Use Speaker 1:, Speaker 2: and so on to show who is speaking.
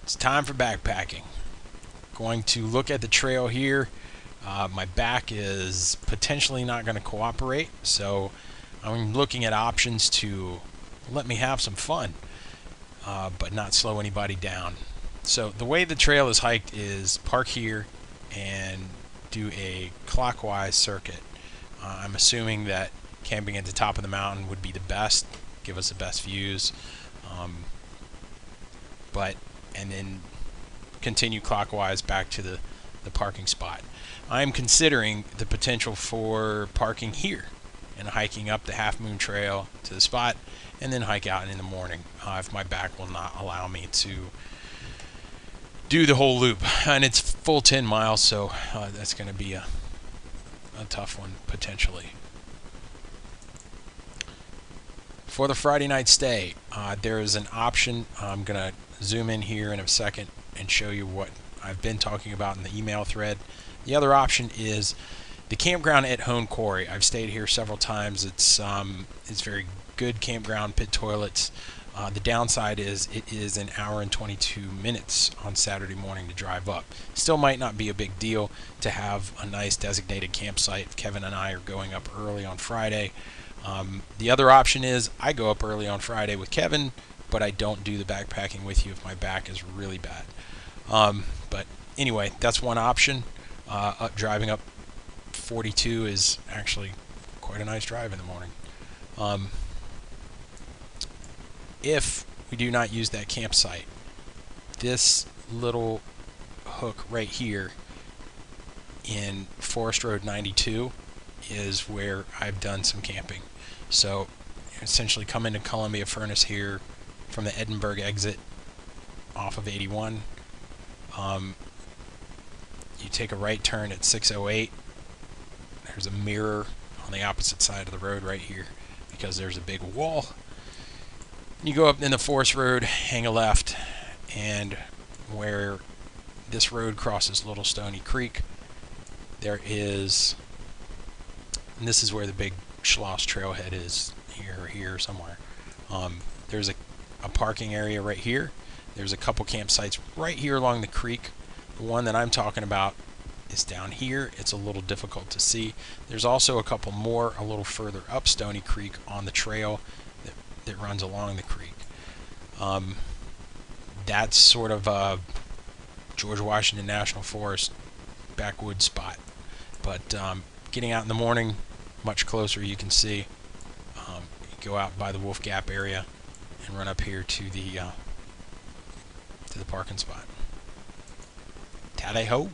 Speaker 1: It's time for backpacking. Going to look at the trail here. My back is potentially not going to cooperate, so I'm looking at options to let me have some fun, but not slow anybody down. So the way the trail is hiked is park here and do a clockwise circuit. I'm assuming that camping at the top of the mountain would be the best, give us the best views, and then continue clockwise back to the parking spot. I'm considering the potential for parking here and hiking up the Halfmoon Trail to the spot and then hike out in the morning if my back will not allow me to do the whole loop. And it's full 10 miles, so that's going to be a tough one potentially. For the Friday night stay, there is an option. I'm going to zoom in here in a second and show you what I've been talking about in the email thread. The other option is the campground at Hone Quarry. I've stayed here several times. It's very good campground, pit toilets. The downside is it is an hour and 22 minutes on Saturday morning to drive up. Still might not be a big deal to have a nice designated campsite. Kevin and I are going up early on Friday. The other option is I go up early on Friday with Kevin, but I don't do the backpacking with you if my back is really bad. But anyway, that's one option. Driving up 42 is actually quite a nice drive in the morning. If we do not use that campsite, this little hook right here in Forest Road 92 is where I've done some camping. So essentially come into Columbia Furnace here from the Edinburgh exit off of 81. You take a right turn at 608. There's a mirror on the opposite side of the road right here because there's a big wall. You go up in the Forest Road, hang a left, and where this road crosses Little Stony Creek, there is, and this is where the big Schloss trailhead is, here somewhere. There's a parking area right here. There's a couple campsites right here along the creek. The one that I'm talking about is down here. It's a little difficult to see. There's also a couple more a little further up Stony Creek on the trail that runs along the creek. That's sort of a George Washington National Forest backwoods spot. But getting out in the morning, much closer, you can see. You go out by the Wolf Gap area and run up here to the parking spot. Tally ho!